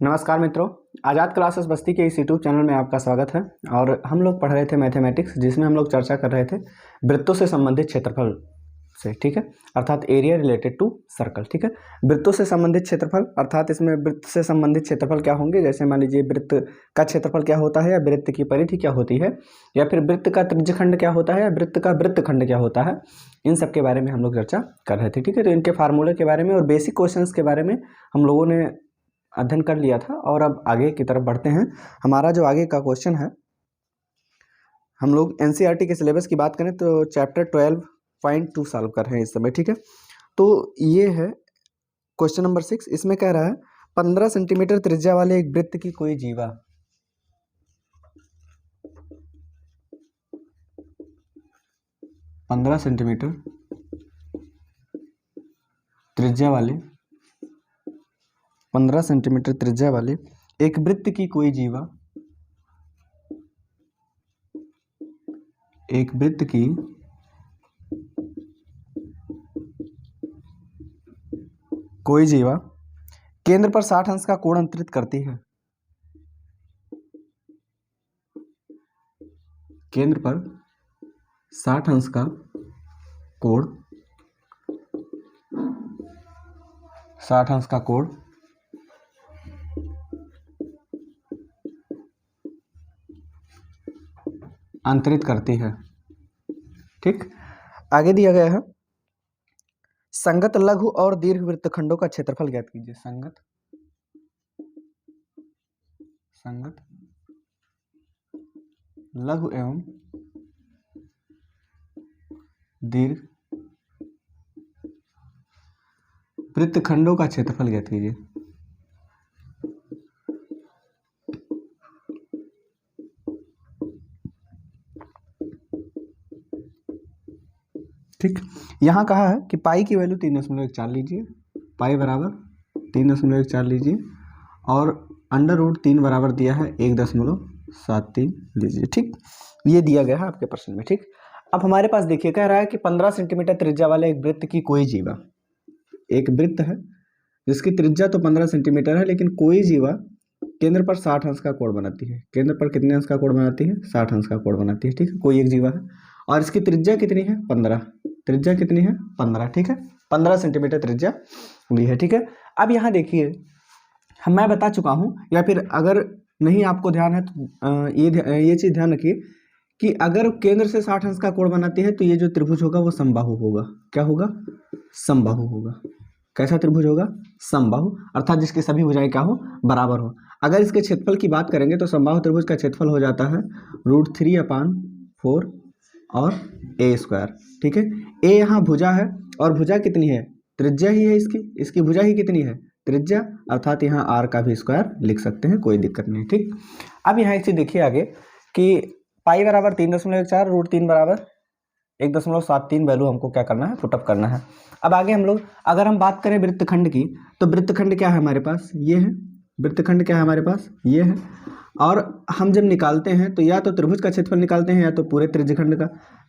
नमस्कार मित्रों, आज़ाद क्लासेस बस्ती के इस यूट्यूब चैनल में आपका स्वागत है। और हम लोग पढ़ रहे थे मैथमेटिक्स, जिसमें हम लोग चर्चा कर रहे थे वृत्तों से संबंधित क्षेत्रफल से, ठीक है, अर्थात एरिया रिलेटेड टू सर्कल। ठीक है, वृत्तों से संबंधित क्षेत्रफल अर्थात इसमें वृत्त से संबंधित क्षेत्रफल क्या होंगे, जैसे मान लीजिए वृत्त का क्षेत्रफल क्या होता है, या वृत्त की परिधि क्या होती है, या फिर वृत्त का त्रिज्यखंड क्या होता है, या वृत्त का वृत्तखंड क्या होता है, इन सब के बारे में हम लोग चर्चा कर रहे थे। ठीक है, तो इनके फार्मूले के बारे में और बेसिक क्वेश्चंस के बारे में हम लोगों ने अध्ययन कर लिया था। और अब आगे की तरफ बढ़ते हैं। हमारा जो आगे का क्वेश्चन है, हम लोग एनसीईआरटी के सिलेबस की बात करें तो चैप्टर 12.2 सॉल्व कर रहे हैं इस समय। ठीक है, तो ये है क्वेश्चन नंबर 6। इसमें कह रहा है 15 सेंटीमीटर त्रिज्या वाले एक वृत्त की कोई जीवा 15 सेंटीमीटर त्रिज्या वाले 15 सेंटीमीटर त्रिज्या वाले एक वृत्त की कोई जीवा एक वृत्त की कोई जीवा केंद्र पर 60 अंश का कोण अंतरित करती है। केंद्र पर 60 अंश का कोण 60 अंश का कोण अंतरित करती है। ठीक, आगे दिया गया है संगत लघु और दीर्घ वृत्तखंडों का क्षेत्रफल ज्ञात कीजिए। संगत लघु एवं दीर्घ वृत्तखंडों का क्षेत्रफल ज्ञात कीजिए। ठीक, यहाँ कहा है कि पाई की वैल्यू 3.14 लीजिए, पाई बराबर 3.14 लीजिए, और अंडर रूट 3 बराबर दिया है 1.73 लीजिए। ठीक, ये दिया गया है आपके प्रश्न में। ठीक, अब हमारे पास देखिए कह रहा है कि 15 सेंटीमीटर त्रिज्या वाले एक वृत्त की कोई जीवा, एक वृत्त है जिसकी त्रिज्या तो 15 सेंटीमीटर है, लेकिन कोई जीवा केंद्र पर 60 अंश का कोण बनाती है। केंद्र पर कितने अंश का कोण बनाती है? 60 अंश का कोण बनाती है। ठीक है, कोई एक जीवा है और इसकी त्रिज्या कितनी है? 15। त्रिज्या कितनी है? 15। ठीक है, 15 सेंटीमीटर त्रिज्या ली है। ठीक है, अब यहाँ देखिए मैं बता चुका हूँ, या फिर अगर नहीं आपको ध्यान है तो ये चीज़ ध्यान रखिए कि अगर केंद्र से 60 अंश का कोण बनाती है तो ये जो त्रिभुज होगा वो समबाहु होगा। क्या होगा? समबाहु होगा। कैसा त्रिभुज होगा? समबाहु, अर्थात जिसकी सभी भुजाएं क्या हो? बराबर हो। अगर इसके क्षेत्रफल की बात करेंगे तो समबाहु त्रिभुज का क्षेत्रफल हो जाता है √3/4 और a²। ठीक है, a यहाँ भुजा है और भुजा कितनी है? त्रिज्या ही है इसकी भुजा ही कितनी है? त्रिज्या, अर्थात यहाँ r का भी स्क्वायर लिख सकते हैं, कोई दिक्कत नहीं। ठीक, अब यहाँ एक चीज देखिए आगे कि पाई बराबर 3.14, √3 बराबर 1.73 वैल्यू हमको क्या करना है? पुटअप करना है। अब आगे हम लोग अगर हम बात करें वृत्तखंड की, तो वृत्तखंड क्या है हमारे पास? ये है वृत्तखंड। क्या है हमारे पास? ये है। और हम जब निकालते हैं तो या तो त्रिभुज का क्षेत्रफल निकालते हैं या तो पूरे त्रिज्यखंड का।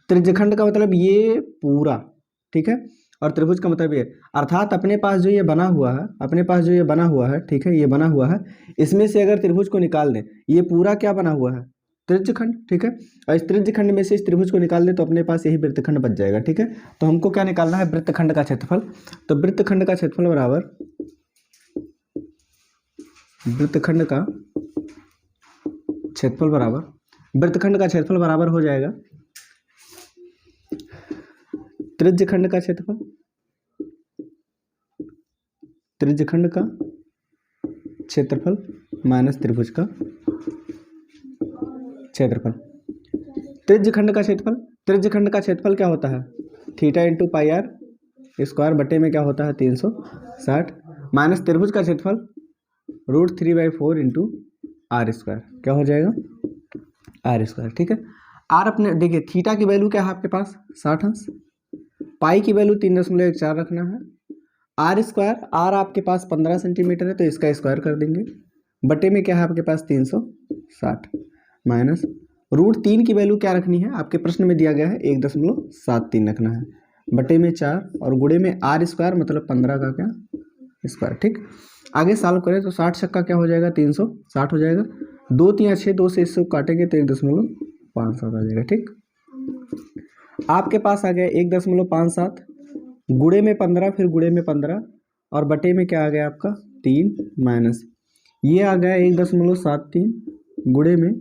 त्रिज्यखंड का मतलब ये पूरा, ठीक है, और त्रिभुज का मतलब ये, अर्थात अपने पास जो ये बना हुआ है, ठीक है, ये बना हुआ है, इसमें से अगर त्रिभुज को निकाल दें, ये पूरा क्या बना हुआ है? त्रिज्यखंड। ठीक है, और इस त्रिज्यखंड में से इस त्रिभुज को निकाल दे तो अपने पास यही वृत्तखंड बच जाएगा। ठीक है, तो हमको क्या निकालना है? वृत्तखंड का क्षेत्रफल। तो वृत्तखंड का क्षेत्रफल बराबर वृत्तखंड का क्षेत्रफल बराबर हो जाएगा त्रिज्यखंड का क्षेत्रफल माइनस त्रिभुज का क्षेत्रफल। त्रिज्यखंड का क्षेत्रफल क्या होता है? Theta into pi R square बटे में क्या होता है? 360, माइनस त्रिभुज का क्षेत्रफल √3/4 इंटू r²। क्या हो जाएगा? r²। ठीक है, r अपने देखिए थीटा की वैल्यू क्या है आपके पास? 60 अंश। पाई की वैल्यू 3.14 रखना है। r², r आपके पास 15 सेंटीमीटर है तो इसका स्क्वायर कर देंगे, बटे में क्या है आपके पास? 360, माइनस √3 की वैल्यू क्या रखनी है? आपके प्रश्न में दिया गया है 1.73 रखना है, बटे में 4 और गुणे में r² मतलब 15 का क्या? स्क्वायर। ठीक, आगे सॉल्व करें तो 60 छक्का क्या हो जाएगा 360 हो जाएगा। 2 3 6, 2 से इसको काटेंगे तो 1.57 आ जाएगा। ठीक, आपके पास आ गया 1.57 गुणे में 15, फिर गुणे में 15 और बटे में क्या आ गया आपका 3 माइनस ये आ गया 1.73 गुणे में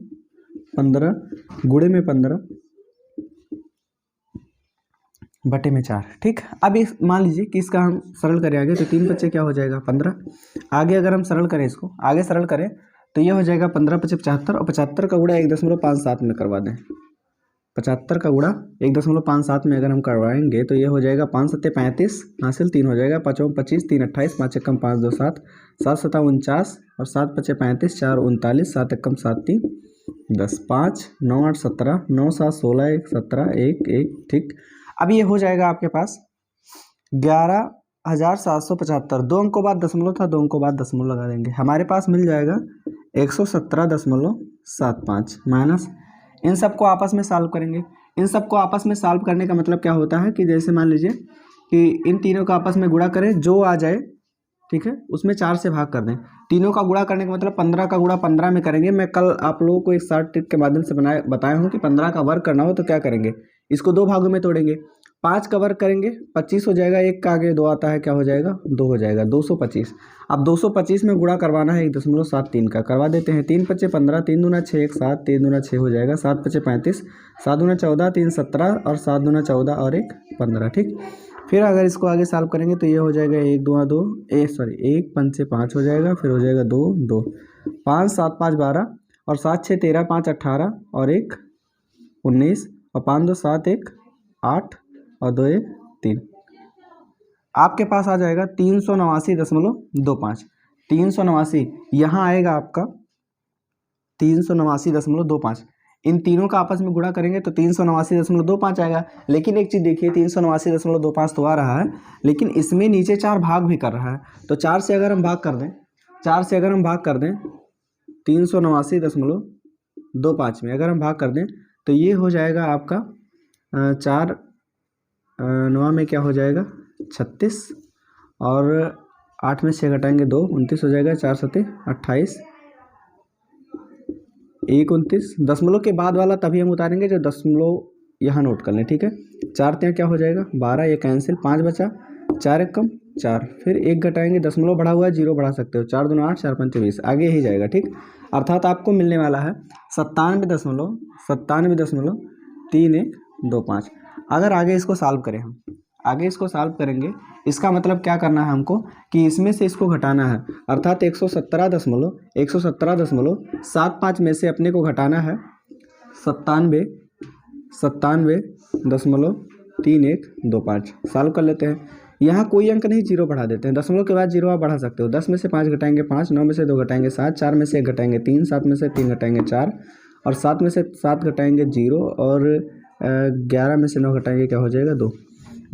15 गुणे में 15 बटे में 4। ठीक, अब इस मान लीजिए कि इसका हम सरल करें आगे तो 3 बच्चे क्या हो जाएगा 15। आगे अगर हम सरल करें इसको आगे सरल करें तो ये हो जाएगा 15 पचे 75 और 75 का गुणा 1.57 में करवा दें। 75 का गुणा 1.57 में अगर हम करवाएंगे तो ये हो जाएगा 5 सत्ते 35 हासिल 3 हो जाएगा 5 25 3 28 5 एकम 5 2 7 7 सत्ता 49 और 7 पचे 35 4 39 7 एकम 7 3 10 5 9 8 17 9 7 16 1 17 1 1। ठीक, अब ये हो जाएगा आपके पास 11,775। 2 अंकों बाद दशमलव था, 2 अंकों बाद दशमलव लगा देंगे, हमारे पास मिल जाएगा 117.75 माइनस इन सबको आपस में सॉल्व करेंगे। इन सबको आपस में सॉल्व करने का मतलब क्या होता है कि जैसे मान लीजिए कि इन तीनों का आपस में गुणा करें, जो आ जाए ठीक है उसमें 4 से भाग कर दें। तीनों का गुणा करने का मतलब 15 का गुणा 15 में करेंगे। मैं कल आप लोगों को एक शॉर्ट ट्रिक के माध्यम से बताया हूँ कि 15 का वर्ग करना हो तो क्या करेंगे, इसको 2 भागों में तोड़ेंगे। 5 का वर्ग करेंगे 25 हो जाएगा, 1 का आगे 2 आता है क्या हो जाएगा 2 हो जाएगा 225। अब 225 में गुणा करवाना है 1.73 का, करवा देते हैं। 3 पचे 15 3 दूना 6 1 7 3 दूना 6 हो जाएगा। 7 पचे 35 7 दूना 14 3 17 और 7 दूना 14 और 1 15। ठीक, फिर अगर इसको आगे सॉल्व करेंगे तो ये हो जाएगा 1 2 2 1 पंचे 5 हो जाएगा, फिर हो जाएगा 2 2 5 7 5 12 और 7 6 13 5 18 और 1 19 और 5 2 7 1 8 और 2 1 3। आपके पास आ जाएगा 389.25। 389 यहाँ आएगा आपका 389.25। इन तीनों का आपस में गुणा करेंगे तो 389.25 आएगा। लेकिन एक चीज़ देखिए 389.25 तो आ रहा है, लेकिन इसमें नीचे 4 भाग भी कर रहा है। तो 4 से अगर हम भाग कर दें 389.25 में अगर हम भाग कर दें तो ये हो जाएगा आपका 4 9 में क्या हो जाएगा 36 और 8 में 6 घटाएंगे 2 29 हो जाएगा। 4 सत्ते 28 1 29। दशमलव के बाद वाला तभी हम उतारेंगे जब दशमलव यहाँ नोट कर लें। ठीक है, 4 ત્યાં क्या हो जाएगा 12, ये कैंसिल 5 बचा 4 एक कम 4, फिर 1 घटाएंगे दशमलव बढ़ा हुआ है 0 बढ़ा सकते हो 4 दूना 8 4 पंचे 20 आगे ही जाएगा। ठीक, अर्थात आपको मिलने वाला है 97.3125। अगर आगे इसको सॉल्व करें हम आगे इसको सॉल्व करेंगे, इसका मतलब क्या करना है हमको कि इसमें से इसको घटाना है, अर्थात 117.75 में से अपने को घटाना है 97.3125। सॉल्व कर लेते हैं। यहाँ कोई अंक नहीं, 0 बढ़ा देते हैं। दशमलव के बाद 0 आप बढ़ा सकते हो। 10 में से 5 घटाएंगे 5, 9 में से 2 घटाएंगे 7, 4 में से 1 घटाएंगे 3, 7 में से 3 घटाएंगे 4 और 7 में से 7 घटाएंगे 0 और 11 में से 9 घटाएंगे क्या हो जाएगा 2।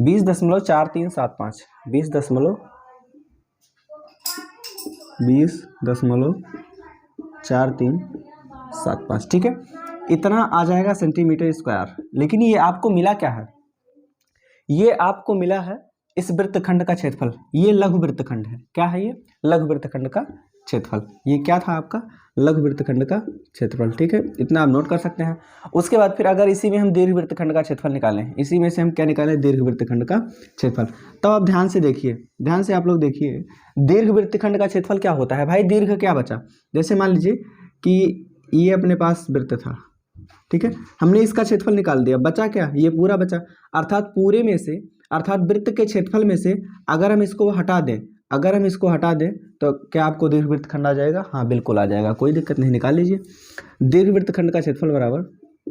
20.4375 20.4375। ठीक है, इतना आ जाएगा सेंटीमीटर स्क्वायर। लेकिन ये आपको मिला क्या है, ये आपको मिला है इस वृत्तखंड का क्षेत्रफल। ये लघु वृत्तखंड है। क्या है ये लघु वृत्तखंड का क्षेत्रफल। ये क्या था आपका लघु वृत्तखंड का क्षेत्रफल। ठीक है, इतना आप नोट कर सकते हैं। उसके बाद फिर अगर इसी में हम दीर्घ वृत्तखंड का क्षेत्रफल निकालें, इसी में से हम क्या निकालें दीर्घ वृत्तखंड का क्षेत्रफल। तो आप ध्यान से देखिए, ध्यान से आप लोग देखिए दीर्घ वृत्तखंड का क्षेत्रफल क्या होता है। भाई दीर्घ क्या बचा, जैसे मान लीजिए कि ये अपने पास वृत्त था, ठीक है, हमने इसका क्षेत्रफल निकाल दिया, बचा क्या ये पूरा बचा। अर्थात पूरे में से, अर्थात वृत्त के क्षेत्रफल में से अगर हम इसको हटा दें तो क्या आपको दीर्घ वृत्तखंड आ जाएगा। हाँ बिल्कुल आ जाएगा, कोई दिक्कत नहीं, निकाल लीजिए। दीर्घ वृत्तखंड का क्षेत्रफल बराबर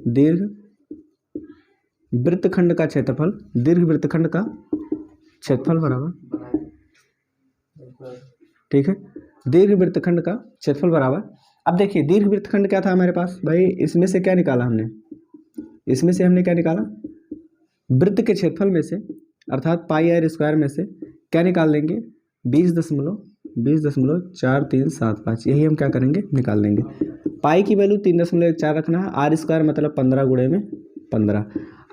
दीर्घ वृत्तखंड का क्षेत्रफल, दीर्घ वृत्तखंड का क्षेत्रफल बराबर, ठीक है, दीर्घ वृत्तखंड का क्षेत्रफल बराबर। अब देखिए दीर्घ वृत्तखंड क्या था हमारे पास भाई, इसमें से क्या निकाला हमने, इसमें से हमने क्या निकाला वृत्त के क्षेत्रफल में से, अर्थात पाई आर स्क्वायर में से क्या निकाल लेंगे 20.4375। यही हम क्या करेंगे निकाल लेंगे। पाई की वैल्यू 3.14 रखना है। आर स्क्वायर मतलब 15 गुणे में 15।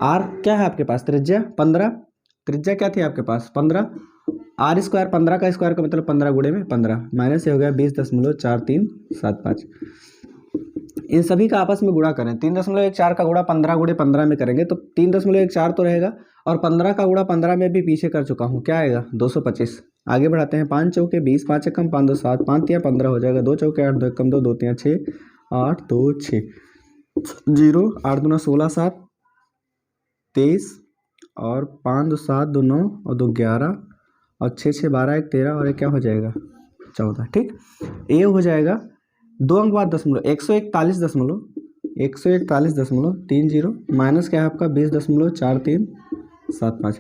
आर क्या है आपके पास त्रिज्या 15, त्रिज्या क्या थी आपके पास 15 आर स्क्वायर 15 का स्क्वायर का मतलब 15 गुणे में 15 माइनस ये हो गया 20.4375। इन सभी का आपस में गुणा करें, 3.14 का गुणा 15 गुणे 15 में करेंगे तो 3.14 तो रहेगा, और 15 का गुणा 15 में भी पीछे कर चुका हूँ, क्या आएगा 225। आगे बढ़ाते हैं, 5 चौके 20, 5 एकम 5 2 7, 5 तिया 15 हो जाएगा, 2 चौके 8, 2 एकम 2, 2 तिया 6, 8 2 6, 0 8 दूना 16 7 23, और 5 2 7 2 9 और 2 11, और 6 6 12 1 13, और ये क्या हो जाएगा 14। ठीक, ये हो जाएगा 2 अंक बाद दशमलव 141.30 माइनस क्या है आपका 20.4375।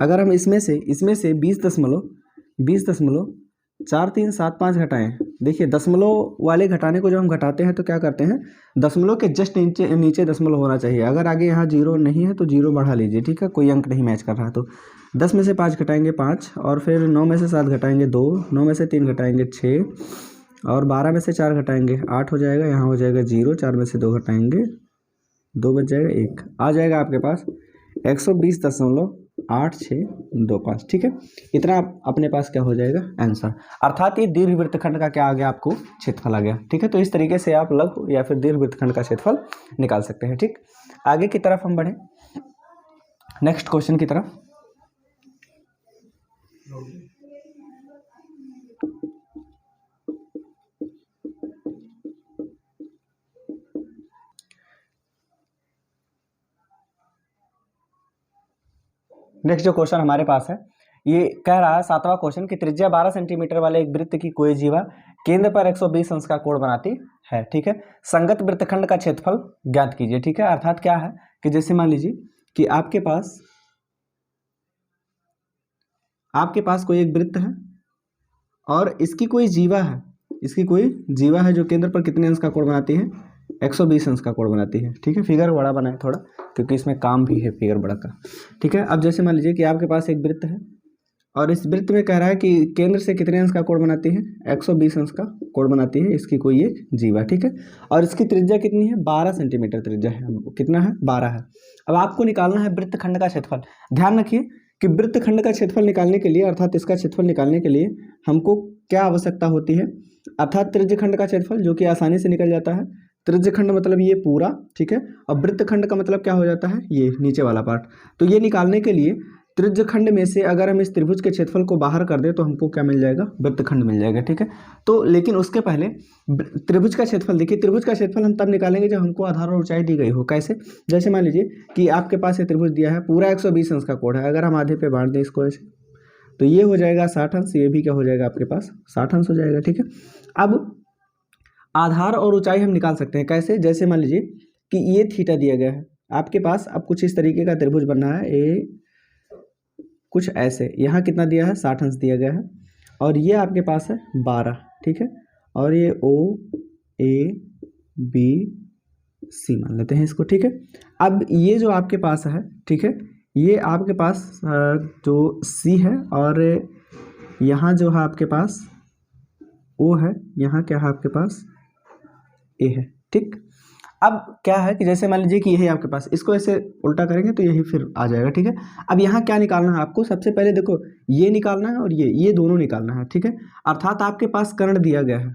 अगर हम इसमें से 20.4375 घटाएं, देखिए दशमलव वाले घटाने को जब हम घटाते हैं तो क्या करते हैं, दशमलव के जस्ट नीचे दशमलव होना चाहिए। अगर आगे यहाँ 0 नहीं है तो 0 बढ़ा लीजिए, ठीक है, कोई अंक नहीं मैच कर रहा तो 10 में से 5 घटाएंगे 5, और फिर 9 में से 7 घटाएंगे 2, 9 में से 3 घटाएंगे 6, और 12 में से 4 घटाएंगे 8 हो जाएगा, यहाँ हो जाएगा 0, 4 में से 2 घटाएंगे 2 बच जाएगा 1, आ जाएगा आपके पास 120.8625। ठीक है, इतना अपने पास क्या हो जाएगा आंसर, अर्थात ये दीर्घवृत्तखंड का क्या आ गया आपको क्षेत्रफल आ गया। ठीक है, तो इस तरीके से आप लघु या फिर दीर्घवृत्तखंड का क्षेत्रफल निकाल सकते हैं। ठीक, आगे की तरफ हम बढ़े नेक्स्ट क्वेश्चन की तरफ। नेक्स्ट जो क्वेश्चन हमारे पास है ये कह रहा है 7वां क्वेश्चन कि त्रिज्या 12 सेंटीमीटर वाले एक वृत्त की कोई जीवा केंद्र पर 120 अंश का कोण बनाती है। ठीक है, संगत वृत्तखंड का क्षेत्रफल ज्ञात कीजिए। ठीक है, अर्थात क्या है कि जैसे मान लीजिए कि आपके पास कोई एक वृत्त है और इसकी कोई जीवा है जो केंद्र पर कितने अंश का कोण बनाती है, 120 अंश का कोण बनाती है। ठीक है, फिगर बड़ा बनाए थोड़ा क्योंकि इसमें काम भी है फिगर बड़ा का। ठीक है, अब जैसे मान लीजिए कि आपके पास एक वृत्त है और इस वृत्त में कह रहा है कि केंद्र से कितने अंश का कोण बनाती है, 120 अंश का कोण बनाती है इसकी कोई एक जीवा। ठीक है, और इसकी त्रिज्या कितनी है, 12 सेंटीमीटर त्रिज्या है। कितना है, 12 है। अब आपको निकालना है वृत्तखंड का क्षेत्रफल। ध्यान रखिए कि वृत्तखंड का क्षेत्रफल निकालने के लिए, अर्थात इसका क्षेत्रफल निकालने के लिए हमको क्या आवश्यकता होती है, अर्थात त्रिज्यखंड का क्षेत्रफल, जो कि आसानी से निकल जाता है। त्रिज्यखंड मतलब ये पूरा, ठीक है, और वृत्तखंड का मतलब क्या हो जाता है, ये नीचे वाला पार्ट। तो ये निकालने के लिए त्रिज्यखंड में से अगर हम इस त्रिभुज के क्षेत्रफल को बाहर कर दें तो हमको क्या मिल जाएगा, वृत्तखंड मिल जाएगा। ठीक है, तो लेकिन उसके पहले त्रिभुज का क्षेत्रफल देखिए, त्रिभुज का क्षेत्रफल हम तब निकालेंगे जब हमको आधार और ऊंचाई दी गई हो। कैसे, जैसे मान लीजिए कि आपके पास ये त्रिभुज दिया है, पूरा 120 अंश का कोण है, अगर हम आधे पे बांट दें इसको ऐसे तो ये हो जाएगा 60 अंश, ये भी क्या हो जाएगा आपके पास 60 अंश हो जाएगा। ठीक है, अब आधार और ऊंचाई हम निकाल सकते हैं। कैसे, जैसे मान लीजिए कि ये थीटा दिया गया है आपके पास, अब कुछ इस तरीके का त्रिभुज बनना है, ये कुछ ऐसे, यहाँ कितना दिया है 60 अंश दिया गया है, और ये आपके पास है 12। ठीक है, और ये ओ ए बी सी मान लेते हैं इसको। ठीक है, अब ये जो आपके पास है, ठीक है, ये आपके पास जो सी है, और यहाँ जो है आपके पास ओ है, यहाँ क्या है आपके पास ए है। ठीक, अब क्या है कि जैसे मान लीजिए कि यही आपके पास, इसको ऐसे उल्टा करेंगे तो यही फिर आ जाएगा। ठीक है, अब यहाँ क्या निकालना है आपको, सबसे पहले देखो ये निकालना है और ये दोनों निकालना है। ठीक है, अर्थात आपके पास कर्ण दिया गया है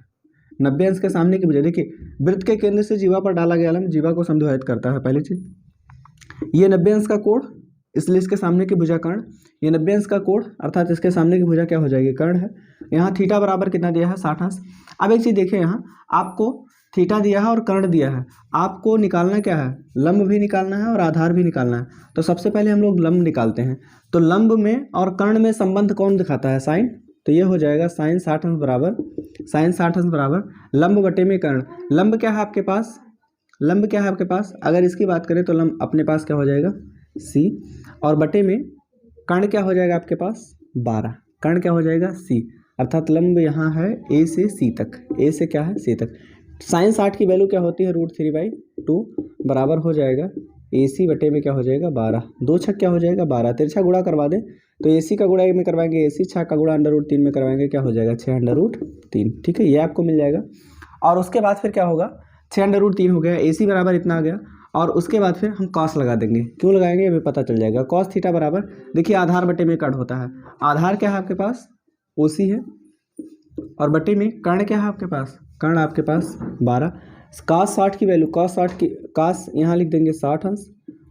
90 अंश के सामने की भुजा। देखिए वृत्त के केंद्र से जीवा पर डाला गया लंब जीवा को समद्विभाजित करता है। पहली चीज, ये 90 अंश का कोण, इसलिए इसके सामने की भुजा कर्ण, ये 90 अंश का कोण अर्थात इसके सामने की भुजा क्या हो जाएगी, कर्ण है। यहाँ थीटा बराबर कितना दिया है 60 अंश। अब एक चीज देखिए, यहाँ आपको थीटा दिया है और कर्ण दिया है, आपको निकालना क्या है, लंब भी निकालना है और आधार भी निकालना है। तो सबसे पहले हम लोग लंब निकालते हैं। तो लंब में और कर्ण में संबंध कौन दिखाता है, साइन। तो ये हो जाएगा साइन 60 अंश बराबर लंब बटे में कर्ण। लंब क्या है आपके पास, अगर इसकी बात करें तो लंब अपने पास क्या हो जाएगा सी, और बटे में कर्ण क्या हो जाएगा आपके पास 12, कर्ण क्या हो जाएगा सी, अर्थात लंब यहाँ है ए से सी तक, ए से क्या है सी तक। साइन 60 की वैल्यू क्या होती है, √3/2 बराबर हो जाएगा ए सी बटे में क्या हो जाएगा 12, 2 छक क्या हो जाएगा 12, तिरछा गुणा करवा दें तो ए सी का गुणा में करवाएंगे ए सी, 6 का गुणा √3 में करवाएंगे, क्या हो जाएगा 6√3। ठीक है, ये आपको मिल जाएगा। और उसके बाद फिर क्या होगा, 6√3 हो गया, ए सी बराबर इतना आ गया, और उसके बाद फिर हम कॉस लगा देंगे। क्यों लगाएंगे हमें पता चल जाएगा। कॉस थीटा बराबर, देखिए आधार बटे में कट होता है, आधार क्या है आपके पास, ओसी है, और बटे में कर्ण क्या है आपके पास, कर्ण आपके पास 12। कास 60 की वैल्यू, कास 60 की, कास यहाँ लिख देंगे 60 अंश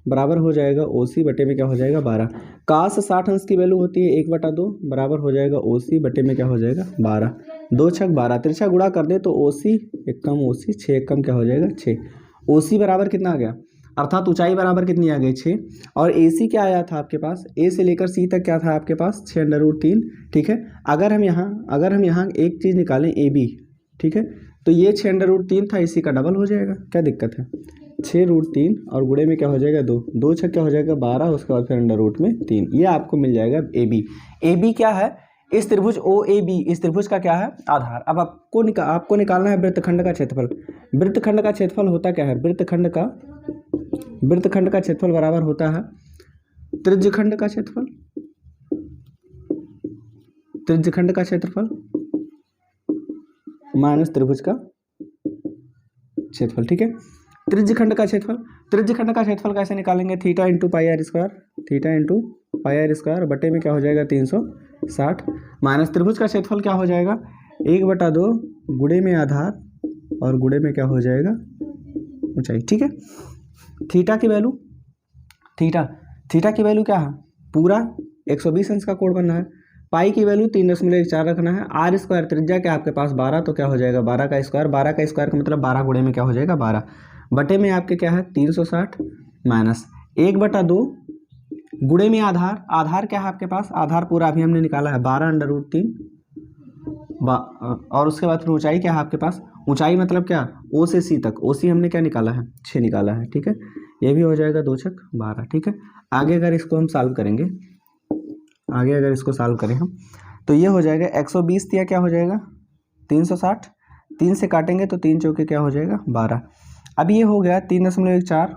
बराबर हो जाएगा ओसी बटे में क्या हो जाएगा 12। कास 60 अंश की वैल्यू होती है 1/2 बराबर हो जाएगा ओसी बटे में क्या हो जाएगा 12। 2 छक 12, तिरछा गुणा कर दे तो ओसी एक कम ओसी, 6 एक कम क्या हो जाएगा 6। ओसी बराबर कितना आ गया, अर्थात ऊंचाई बराबर कितनी आ गई 6। और एसी क्या आया था आपके पास, ए से लेकर सी तक क्या था आपके पास 6√3। ठीक है, अगर हम यहाँ एक चीज़ निकालें ए बी, ठीक है, तो ये 6√3 था, इसी का डबल हो जाएगा, क्या दिक्कत है। 6√3 और गुणे में क्या हो जाएगा 2, 2 छक क्या हो जाएगा 12, उसके बाद फिर अंडर रूट में 3, ये आपको मिल जाएगा ए बी। ए बी क्या है, इस त्रिभुज ओ ए बी, इस त्रिभुज का क्या है आधार। अब आपको निकालना है वृत्तखंड का क्षेत्रफल। वृत्तखंड का क्षेत्रफल होता क्या है, वृत्तखंड का क्षेत्रफल बराबर होता है त्रिज्यखंड का क्षेत्रफल, त्रिज्यखंड का क्षेत्रफल माइनस त्रिभुज का क्षेत्रफल। ठीक है, त्रिज्यखंड का क्षेत्रफल कैसे निकालेंगे, theta into pi R square बटे में क्या हो जाएगा 360 माइनस त्रिभुज का क्षेत्रफल क्या हो जाएगा 1/2 गुणे में आधार और गुणे में क्या हो जाएगा ऊंचाई। ठीक है, थीटा की वैल्यू क्या है, पूरा 120 अंश का कोण बनना है। पाई की वैल्यू 3.14 रखना है। आर स्क्वायर त्रिज्या क्या आपके पास 12, तो क्या हो जाएगा 12 का स्क्वायर का मतलब 12 गुणे में क्या हो जाएगा 12 बटे में आपके क्या है 360 माइनस 1/2 गुणे में आधार क्या है आपके पास, आधार पूरा अभी हमने निकाला है 12√3 और उसके बाद फिर ऊंचाई क्या है आपके पास, ऊंचाई मतलब क्या ओ से सी तक, ओ सी हमने क्या निकाला है 6 निकाला है। ठीक है, ये भी हो जाएगा 2 छक 12। ठीक है, आगे अगर इसको हम सॉल्व करेंगे, हम तो ये हो जाएगा 120 दिया क्या हो जाएगा 360, 3 से काटेंगे तो 3 चौके क्या हो जाएगा 12। अब ये हो गया 3.14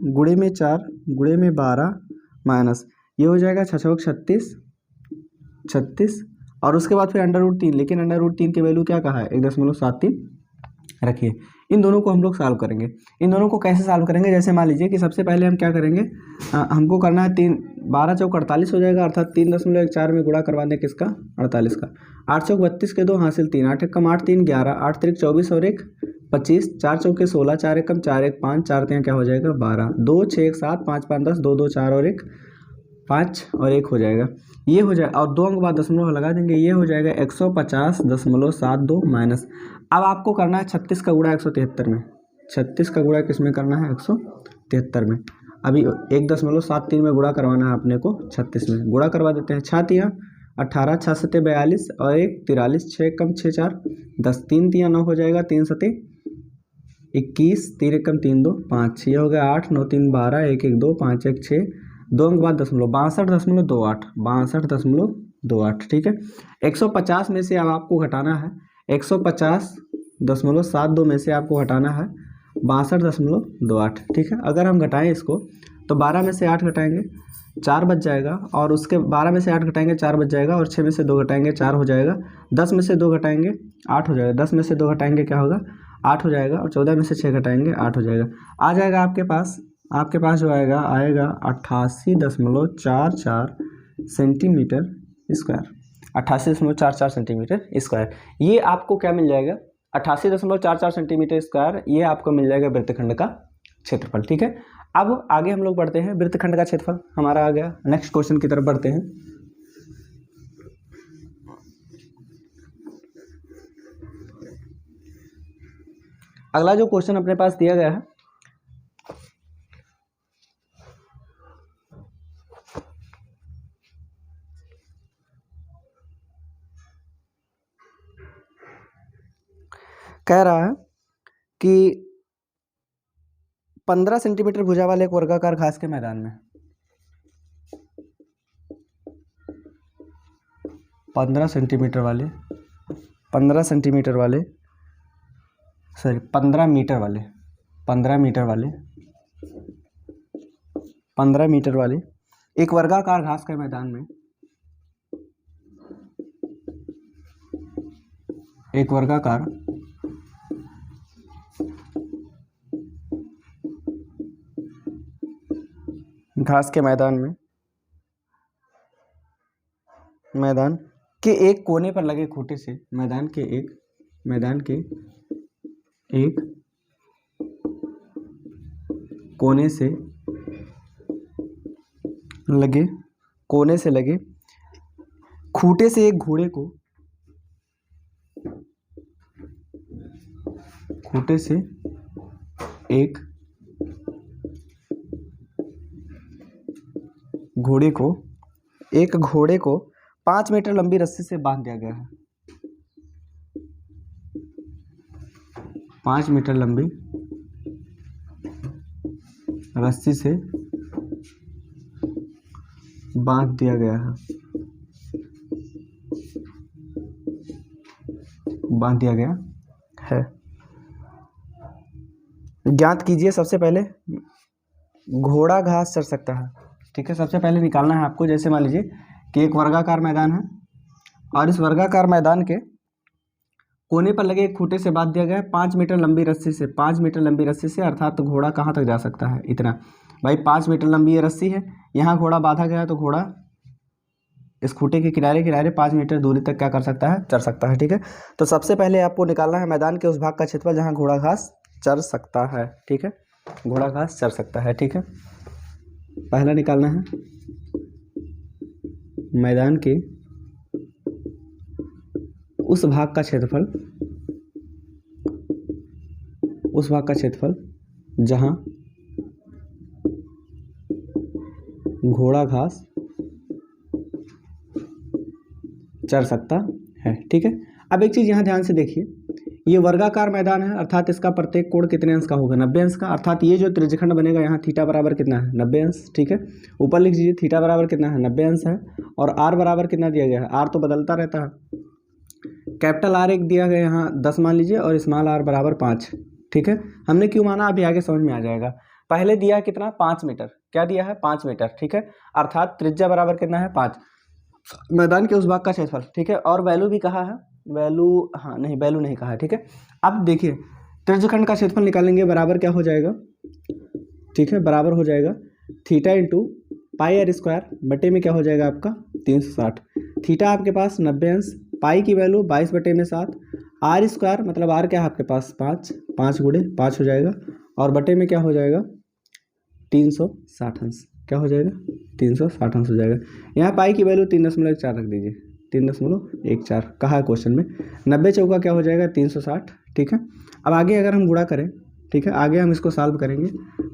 गुणे में 4 गुणे में 12 माइनस ये हो जाएगा 36 और उसके बाद फिर अंडर रूट 3, लेकिन अंडर रूट 3 की वैल्यू क्या कहा है 1.73 रखिए। इन दोनों को हम लोग सॉल्व करेंगे। इन दोनों को कैसे सॉल्व करेंगे, जैसे मान लीजिए कि सबसे पहले हम क्या करेंगे, हमको करना है 12 चौक 48 हो जाएगा, अर्थात 3.14 में गुणा करवा दें किसका 48 का। 8 चौक 32 के 2 हासिल 3, 8 एक कम 8 3 11, 8 त्रिक 24 और 1 25, 4 चौके 16, 4 एक कम 4 1 5, 4 3 क्या हो जाएगा 12, 2 6 1 7 5 5 10, 2 2 4 और 1 5 और 1 हो जाएगा, ये हो जाएगा और 2 अंक बाद दशमलव लगा देंगे, ये हो जाएगा 150.72 माइनस। अब आपको करना है 36 का गुणा 173 में, 36 का गुणा किस में करना है 173 में। अभी 1.73 में गुणा करवाना है अपने को 36 में, गुणा करवा देते हैं। 6 तिया 18, 6 सत्ते 42 और 1 43, 6 कम 6 4 10, 3 तिया 9 हो जाएगा, 3 सत्ते 21, 3 एक कम 3 2 5, ये हो गया 8 9 3 12, 1 1 2 5 1 6, 2 अंक बाद दशमलव 62.28। ठीक है, 150 में से अब आपको घटाना है 150.72 में से आपको घटाना है 62.28। ठीक है, अगर हम घटाएं इसको तो 12 में से 8 घटाएंगे 4 बच जाएगा, और उसके 12 में से 8 घटाएंगे 4 बच जाएगा, और 6 में से 2 घटाएंगे 4 हो जाएगा, 10 में से 2 घटाएंगे 8 हो जाएगा, 10 में से 2 घटाएंगे क्या होगा 8 हो जाएगा, और 14 में से 6 घटाएंगे 8 हो जाएगा। आ जाएगा आपके पास जो आएगा 88.44 सेंटीमीटर स्क्वायर, 88.44 सेंटीमीटर स्क्वायर। ये आपको क्या मिल जाएगा 88.44 सेंटीमीटर स्क्वायर, ये आपको मिल जाएगा वृत्तखंड का क्षेत्रफल। ठीक है, अब आगे हम लोग बढ़ते हैं, वृत्तखंड का क्षेत्रफल हमारा आ गया, नेक्स्ट क्वेश्चन की तरफ बढ़ते हैं। अगला जो क्वेश्चन अपने पास दिया गया है, कह रहा है कि 15 सेंटीमीटर भुजा वाले एक वर्गाकार घास के मैदान में 15 मीटर वाले एक वर्गाकार घास के मैदान में एक वर्गाकार घास के मैदान के एक कोने पर लगे खूंटे से मैदान के एक कोने से लगे खूंटे से एक घोड़े को एक घोड़े को 5 मीटर लंबी रस्सी से बांध दिया गया है। 5 मीटर लंबी रस्सी से बांध दिया गया है। ज्ञात कीजिए सबसे पहले घोड़ा घास चर सकता है। ठीक है, सबसे पहले निकालना है आपको। जैसे मान लीजिए कि एक वर्गाकार मैदान है और इस वर्गाकार मैदान के कोने पर लगे एक खूंटे से बांध दिया गया है 5 मीटर लंबी रस्सी से। 5 मीटर लंबी रस्सी से अर्थात तो घोड़ा कहाँ तक जा सकता है? इतना। भाई 5 मीटर लंबी ये रस्सी है, यहाँ घोड़ा बांधा गया है तो घोड़ा इस खूंटे के किनारे 5 मीटर दूरी तक क्या कर सकता है? चर सकता है। ठीक है, तो सबसे पहले आपको निकालना है मैदान के उस भाग का क्षेत्रफल जहाँ घोड़ा घास चर सकता है। ठीक है, घोड़ा घास चर सकता है। ठीक है, पहला निकालना है मैदान के उस भाग का क्षेत्रफल जहां घोड़ा घास चर सकता है। ठीक है, अब एक चीज यहां ध्यान से देखिए, ये वर्गाकार मैदान है अर्थात इसका प्रत्येक कोण कितने अंश का होगा? 90 अंश का। अर्थात ये जो त्रिज्यखंड बनेगा यहाँ थीटा बराबर कितना है? 90 अंश। ठीक है, ऊपर लिख दीजिए थीटा बराबर कितना है? 90 अंश है। और आर बराबर कितना दिया गया है? आर तो बदलता रहता है। कैपिटल आर एक दिया गया यहाँ 10 मान लीजिए और स्मॉल आर बराबर 5। ठीक है, हमने क्यों माना अभी आगे समझ में आ जाएगा। पहले दिया कितना? 5 मीटर। क्या दिया है? 5 मीटर। ठीक है, अर्थात त्रिज्या बराबर कितना है? 5। मैदान के उस भाग का क्षेत्रफल। ठीक है, और वैल्यू भी कहा है, वैल्यू नहीं कहा है। ठीक है, अब देखिए त्रिज्यखंड का क्षेत्रफल निकालेंगे, बराबर क्या हो जाएगा? ठीक है, बराबर हो जाएगा theta into pi R square बटे में क्या हो जाएगा आपका? 360। थीटा आपके पास 90 अंश, पाई की वैल्यू 22/7, आर स्क्वायर मतलब आर क्या है आपके पास? 5 गुणे 5 हो जाएगा और बटे में क्या हो जाएगा? 360 अंश। क्या हो जाएगा? 360 अंश हो जाएगा। यहाँ पाई की वैल्यू 3.14 रख दीजिए, 3.14 कहा है क्वेश्चन में। 90 चौका क्या हो जाएगा? 360। ठीक है, अब आगे अगर हम गुणा करें, ठीक है, आगे हम इसको सॉल्व करेंगे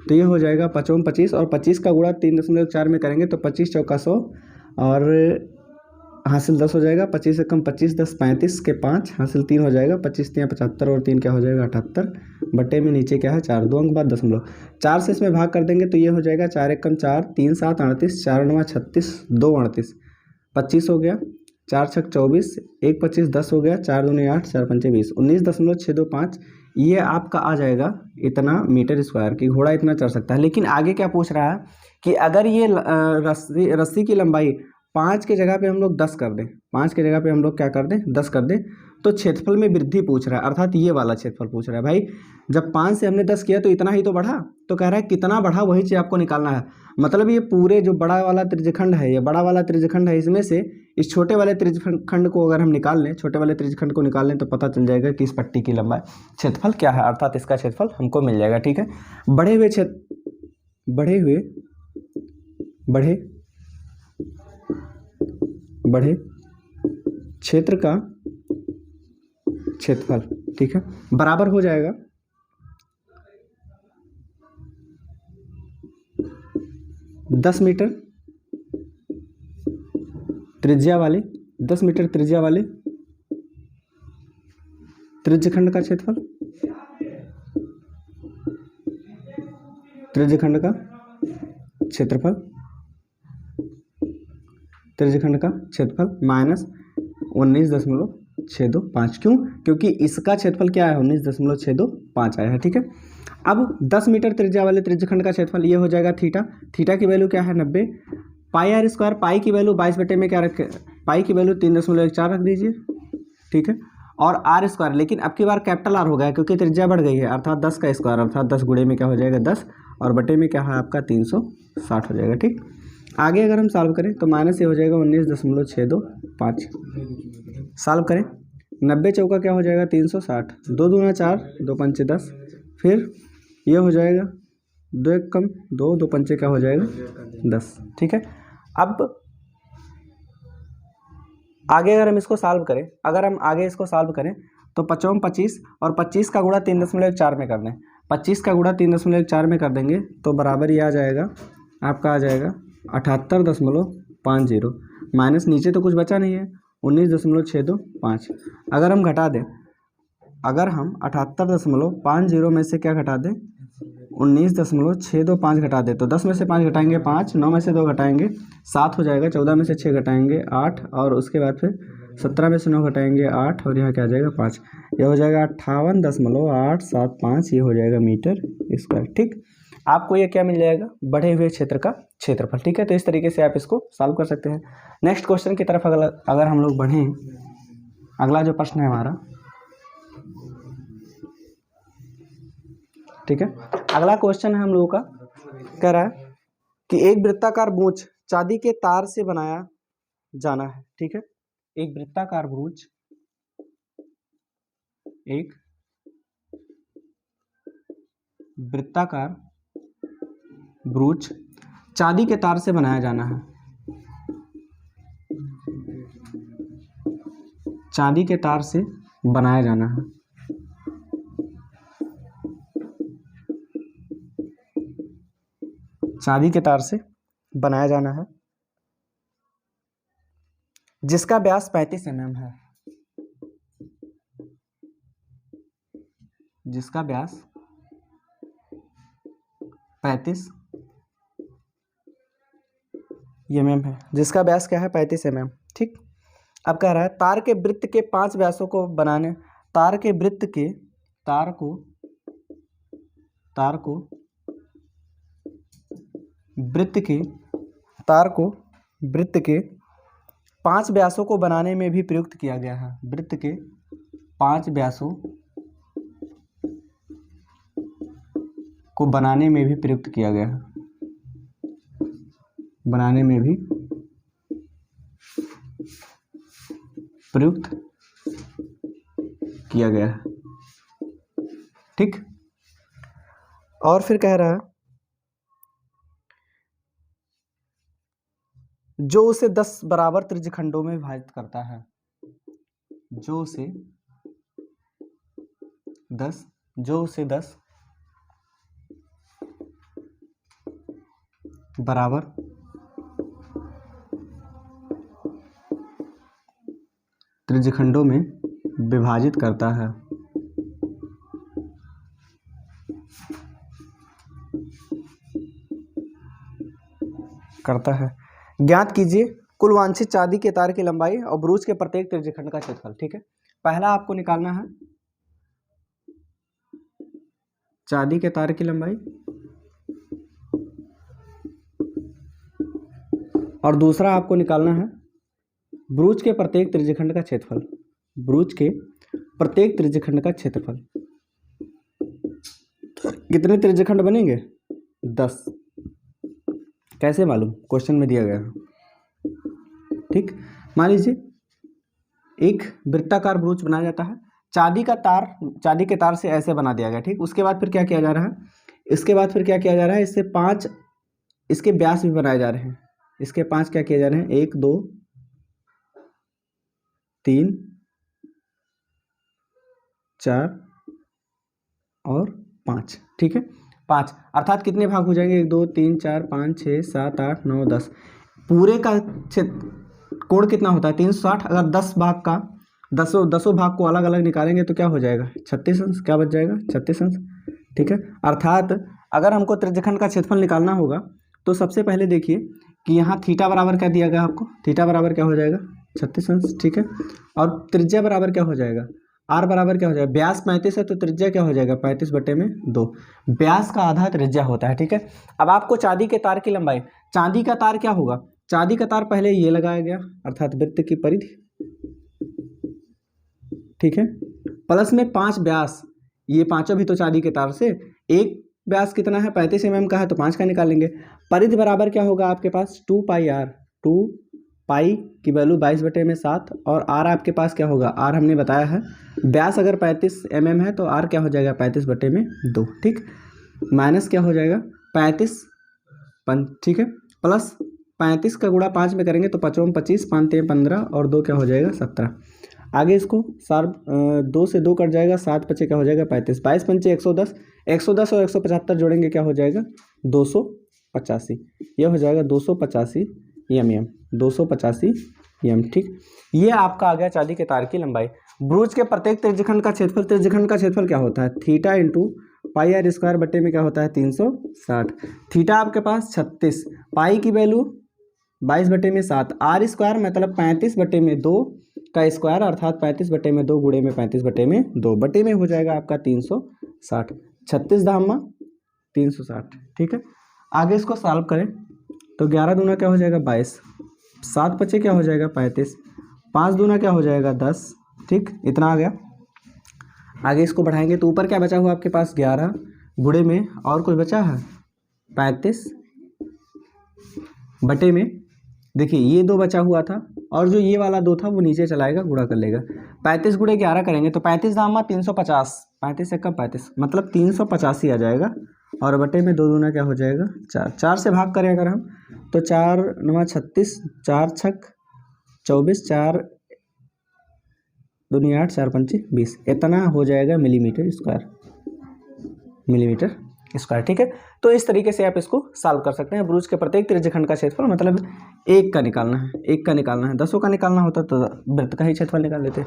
तो ये हो जाएगा 5 25 और 25 का गुणा 3.4 में करेंगे तो 25 चौका 100 और हासिल 10 हो जाएगा। 25 से कम 25, 10 35 के 5 हासिल 3 हो जाएगा। 25 3 75 और 3 क्या हो जाएगा? 78 बटे में नीचे क्या है? 4, 2 अंक बाद 4 से इसमें भाग कर देंगे तो ये हो जाएगा 4 1 कम 4, 3 7 38, 4 9 36, 2 38, 25 हो गया, 4 6 24, 1 25 10 हो गया, 4 2 8, 4 5 20, 19.625 ये आपका आ जाएगा इतना मीटर स्क्वायर की घोड़ा इतना चढ़ सकता है। लेकिन आगे क्या पूछ रहा है कि अगर ये रस्सी की लंबाई 5 के जगह पे हम लोग 10 कर दें, 5 के जगह पे हम लोग क्या कर दें? 10 कर दें, तो क्षेत्रफल में वृद्धि पूछ रहा है, अर्थात ये वाला क्षेत्रफल पूछ रहा है। भाई जब 5 से हमने 10 किया तो इतना ही तो बढ़ा, तो कह रहा है कितना बढ़ा वही चीज़ आपको निकालना है। मतलब ये पूरे जो बड़ा वाला त्रिज्यखंड है, ये बड़ा वाला त्रिज्यखंड है, इसमें से इस छोटे वाले त्रिज्यखंड को अगर हम निकाल लें, छोटे वाले त्रिज्यखंड को निकाल लें तो पता चल जाएगा कि इस पट्टी की लंबाई क्षेत्रफल क्या है, अर्थात इसका क्षेत्रफल हमको मिल जाएगा। ठीक है, बढ़े क्षेत्र का क्षेत्रफल, ठीक है, बराबर हो जाएगा 10 मीटर त्रिज्या वाले त्रिज्यखंड का क्षेत्रफल, त्रिज्यखंड का क्षेत्रफल माइनस 19.625। क्यों? क्योंकि इसका क्षेत्रफल क्या है? 19.625 आया है। ठीक है, अब 10 मीटर त्रिज्या वाले त्रिज्यखंड का क्षेत्रफल ये हो जाएगा थीटा की वैल्यू क्या है? 90। पाई आर स्क्वायर, पाई की वैल्यू 22 बटे में क्या रखे? पाई की वैल्यू 3.14 रख दीजिए। ठीक है, और आर स्क्वायर, लेकिन अब की बार कैपिटल आर हो गया क्योंकि त्रिज्या बढ़ गई है, अर्थात 10 का स्क्वायर, अर्थात 10 गुणे में क्या हो जाएगा? 10 और बटे में क्या है आपका 360 हो जाएगा। ठीक, आगे अगर हम सॉल्व करें तो माइनस ये हो जाएगा 19.625। सॉल्व करें, 90 चौका क्या हो जाएगा 360, 2 दूना 4, 2 पंचे 10, फिर ये हो जाएगा 2 एक कम 2, 2 पंचे क्या हो जाएगा 10। ठीक है, अब आगे अगर हम इसको सॉल्व करें, अगर हम आगे इसको सॉल्व करें तो 55 25 और 25 का गुणा 3.4 में कर दें, 25 का गुणा 3.4 में कर देंगे तो बराबर ये आ जाएगा आपका, आ जाएगा 78.50 माइनस नीचे तो कुछ बचा नहीं है 19.625। अगर हम घटा दें, अगर हम 78.50 में से क्या घटा दें 19.625 घटा दें तो 10 में से 5 घटाएंगे 5, 9 में से 2 घटाएंगे 7 हो जाएगा, 14 में से 6 घटाएंगे 8 और उसके बाद फिर 17 में से 9 घटाएंगे 8 और यहाँ क्या आ जाएगा 5। यह हो जाएगा 58.875, ये हो जाएगा मीटर स्क्वायर। ठीक, आपको ये क्या मिल जाएगा, बढ़े हुए क्षेत्र का क्षेत्रफल। ठीक है, तो इस तरीके से आप इसको सॉल्व कर सकते हैं। नेक्स्ट क्वेश्चन की तरफ अगर हम लोग बढ़ें, अगला जो प्रश्न है हमारा, ठीक है, अगला क्वेश्चन है हम लोगों का, कह रहा है कि एक वृत्ताकार ब्रूच चांदी के तार से बनाया जाना है। ठीक है, एक वृत्ताकार ब्रूच, एक वृत्ताकार ब्रूच चांदी के तार से बनाया जाना है, चांदी के तार से बनाया जाना है। चांदी के तार से बनाया जाना है जिसका व्यास 35 mm है, जिसका व्यास 35 mm है, जिसका व्यास क्या है 35 mm। ठीक, अब कह रहा है तार के वृत्त के 5 व्यासों को बनाने, तार के वृत्त के तार को वृत्त के तार को वृत्त के 5 व्यासों को बनाने में भी प्रयुक्त किया गया है, वृत्त के 5 व्यासों को बनाने में भी प्रयुक्त किया गया है, बनाने में भी प्रयुक्त किया गया है। ठीक, और फिर कह रहा है जो उसे 10 बराबर त्रिज्यखंडों में विभाजित करता है, जो उसे 10 बराबर त्रिज्यखंडों में विभाजित करता है, ज्ञात कीजिए कुल वांछित चांदी के तार की लंबाई और ब्रूच के प्रत्येक त्रिज्यखंड का क्षेत्रफल। ठीक है, पहला आपको निकालना है चांदी के तार की लंबाई और दूसरा आपको निकालना है ब्रूच के प्रत्येक त्रिज्यखंड का क्षेत्रफल, ब्रूच के प्रत्येक त्रिज्यखंड का क्षेत्रफल। कितने त्रिज्यखंड बनेंगे 10, कैसे मालूम, क्वेश्चन में दिया गया है। ठीक, मान लीजिए एक वृत्ताकार ब्रूच बनाया जाता है, चांदी के तार से ऐसे बना दिया गया। ठीक, उसके बाद फिर क्या किया जा रहा है, इससे 5 इसके व्यास भी बनाए जा रहे हैं, इसके 5 क्या किए जा रहे हैं 1 2 3 4 और 5। ठीक है, 5 अर्थात कितने भाग हो जाएंगे 1 2 3 4 5 6 7 8 9 10, पूरे का कोण कितना होता है 360। अगर 10 भाग का दसों भाग को अलग अलग निकालेंगे तो क्या हो जाएगा 36 अंश, क्या बच जाएगा 36 अंश। ठीक है, अर्थात अगर हमको त्रिज्यखंड का क्षेत्रफल निकालना होगा तो सबसे पहले देखिए कि यहाँ थीटा बराबर क्या दिया गया आपको, थीटा बराबर क्या हो जाएगा 36 अंश। ठीक है, और त्रिज्या बराबर क्या हो जाएगा, आर बराबर क्या हो जाएगा, व्यास 35 है तो त्रिज्या क्या हो जाएगा 35/2, व्यास का आधा त्रिज्या होता है। ठीक है, अब आपको चांदी के तार की लंबाई, चांदी का तार क्या होगा, चांदी का तार पहले ये लगाया गया अर्थात वृत्त की परिधि, ठीक है, प्लस में 5 व्यास, ये पांचों भी तो चांदी के तार से, एक व्यास कितना है 35 mm का है तो 5 का निकालेंगे। परिधि बराबर क्या होगा आपके पास 2 पाई आर, 2 पाई की वैल्यू 22/7 और आर आपके पास क्या होगा, आर हमने बताया है व्यास अगर 35 mm है तो आर क्या हो जाएगा 35/2, ठीक, माइनस क्या हो जाएगा 35, ठीक है, प्लस 35 का गुणा 5 में करेंगे तो 5 में 25, 5 में 15 और 2 क्या हो जाएगा 17। आगे इसको 2 से 2 कट जाएगा, 7 5 क्या हो जाएगा 35, 22 पंचे 110, 110 और 175 जोड़ेंगे क्या हो जाएगा 285, यह हो जाएगा 285 mm, 285 mm, ठीक। ये आपका आ गया चांदी के तार की लंबाई। ब्रूज के प्रत्येक त्रिज्यखंड का क्षेत्रफल, त्रिज्यखंड का क्षेत्रफल क्या होता है theta into pi R square बटे में क्या होता है 360। थीटा आपके पास 36, पाई की वैल्यू 22/7, आर स्क्वायर मतलब 35/2 का स्क्वायर अर्थात 35/2 गुणे में 35/2 बटे में हो जाएगा आपका 360, 36 धामा 360, ठीक है। आगे इसको सॉल्व करें तो 11 दूना क्या हो जाएगा 22, 7 पचे क्या हो जाएगा 35, 5 दूना क्या हो जाएगा 10, ठीक, इतना आ गया। आगे इसको बढ़ाएंगे तो ऊपर क्या बचा हुआ आपके पास 11 गुणे में और कुछ बचा है 35 बटे में, देखिए ये 2 बचा हुआ था और जो ये वाला 2 था वो नीचे चलाएगा, गुणा कर लेगा। 35 गुणे 11 करेंगे तो 35 दामा 350, 35 से कम 35 मतलब 385 आ जाएगा और बटे में 2 दूना क्या हो जाएगा 4, 4 से भाग करें अगर हम तो 4 9 36, 4 छक 24, 4 दूनी 8, 4 पंचे 20, इतना हो जाएगा मिलीमीटर स्क्वायर, मिलीमीटर स्क्वायर, ठीक है। तो इस तरीके से आप इसको सॉल्व कर सकते हैं। ब्रूज के प्रत्येक त्रिज्यखंड का क्षेत्रफल मतलब 1 का निकालना है, 1 का निकालना है, 10 का निकालना होता तो वृत्त का ही क्षेत्रफल निकाल लेते,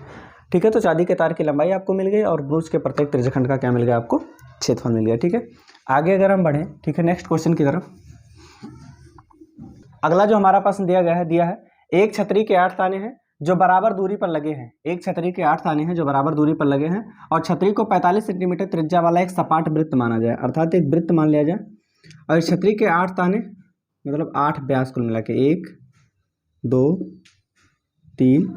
ठीक है। तो चांदी के तार की लंबाई आपको मिल गई और ब्रूज के प्रत्येक त्रिज्यखंड का क्या मिल गया आपको क्षेत्रफल मिल गया, ठीक है। आगे अगर हम बढ़ें, ठीक है, नेक्स्ट क्वेश्चन की तरफ। अगला जो हमारा प्रश्न दिया है एक छतरी के 8 ताने हैं जो बराबर दूरी पर लगे हैं, एक छतरी के 8 ताने हैं जो बराबर दूरी पर लगे हैं और छतरी को 45 सेंटीमीटर त्रिज्या वाला एक सपाट वृत्त माना जाए, अर्थात एक वृत्त मान लिया जाए और छतरी के 8 ताने मतलब 8 व्यास कुल मिला के 1 2 3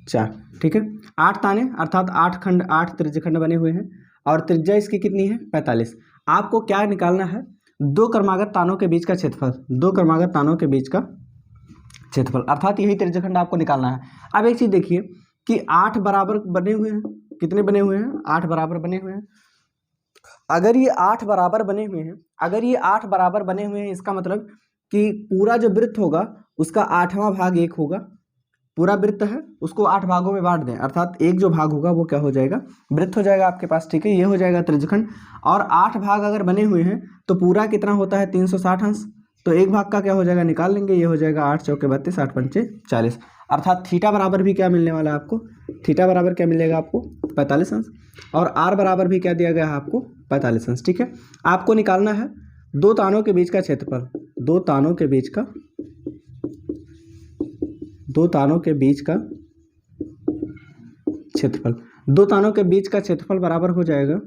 4, ठीक है, 8 ताने अर्थात 8 खंड, 8 त्रिज्यखंड बने हुए हैं और त्रिज्या इसकी कितनी है 45। आपको क्या निकालना है 2 क्रमागत तानों के बीच का क्षेत्रफल, 2 क्रमागत तानों के बीच का क्षेत्रफल अर्थात यही त्रिज्यखंड आपको निकालना है। अब एक चीज देखिए कि 8 बराबर बने हुए हैं, कितने बने हुए हैं 8 बराबर बने हुए हैं। अगर ये 8 बराबर बने हुए हैं, अगर ये 8 बराबर बने हुए हैं इसका मतलब कि पूरा जो वृत्त होगा उसका 8वां भाग 1 होगा, पूरा वृत्त है उसको 8 भागों में बांट दें अर्थात एक जो भाग होगा वो क्या हो जाएगा वृत्त हो जाएगा आपके पास, ठीक है, ये हो जाएगा त्रिज्यखंड। और 8 भाग अगर बने हुए हैं तो पूरा कितना होता है 360 अंश, तो एक भाग का क्या हो जाएगा निकाल लेंगे, ये हो जाएगा 8 चौके 32, 8 पंचे 40 अर्थात थीटा बराबर भी क्या मिलने वाला है आपको, थीटा बराबर क्या मिलेगा आपको 45 अंश और आर बराबर भी क्या दिया गया है आपको 45 अंश, ठीक है। आपको निकालना है 2 तानों के बीच का क्षेत्रफल, 2 तानों के बीच का, 2 तानों के बीच का क्षेत्रफल, 2 तानों के बीच का क्षेत्रफल बराबर हो जाएगा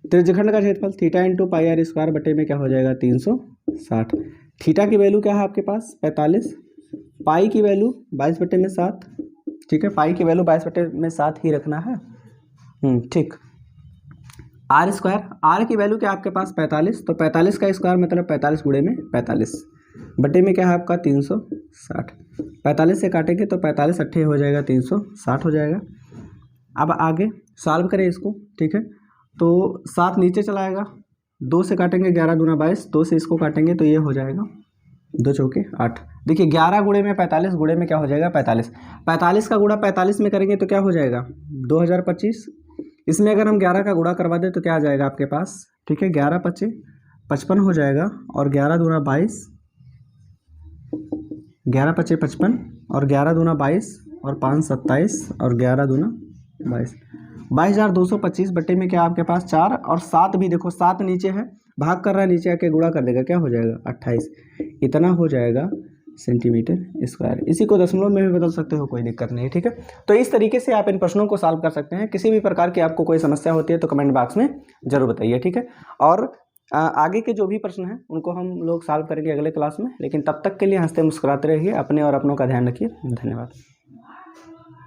त्रिज्यखंड का क्षेत्रफल theta into pi R square बटे में क्या हो जाएगा 360। थीटा की वैल्यू क्या है आपके पास 45, पाई की वैल्यू 22/7, ठीक है, पाई की वैल्यू 22/7 ही रखना है, ठीक। आर स्क्वायर, आर की वैल्यू क्या है आपके पास 45, तो 45 का स्क्वायर मतलब 45 गुणे में 45 बटे में क्या है आपका 360, 45 से काटेंगे तो 45 अट्ठे हो जाएगा 360 हो जाएगा। अब आगे सॉल्व करें इसको, ठीक है, तो 7 नीचे चलाएगा, 2 से काटेंगे 11 दूना 22, 2 से इसको काटेंगे तो ये हो जाएगा 2 चौके 8। देखिए 11 गुणे में 45 गुणे में क्या हो जाएगा 45, 45 का गुणा 45 में करेंगे तो क्या हो जाएगा 2025। इसमें अगर हम 11 का गुणा करवा दें तो क्या आ जाएगा आपके पास, ठीक है, 11 पच्चे 55 हो जाएगा और 11 दूना 22, 11 पच्चे 55 और 11 दूना 22 और 5 27 और 11 दूना 22, 22,225 बटे में क्या आपके पास 4 और 7 भी देखो 7 नीचे है, भाग कर रहा है, नीचे आके गुणा कर देगा, क्या हो जाएगा 28, इतना हो जाएगा सेंटीमीटर स्क्वायर। इसी को दशमलव में भी बदल सकते हो, कोई दिक्कत नहीं है, ठीक है। तो इस तरीके से आप इन प्रश्नों को सॉल्व कर सकते हैं। किसी भी प्रकार की आपको कोई समस्या होती है तो कमेंट बॉक्स में जरूर बताइए, ठीक है। और आगे के जो भी प्रश्न हैं उनको हम लोग सॉल्व करेंगे अगले क्लास में, लेकिन तब तक के लिए हंसते मुस्कुराते रहिए, अपने और अपनों का ध्यान रखिए। धन्यवाद।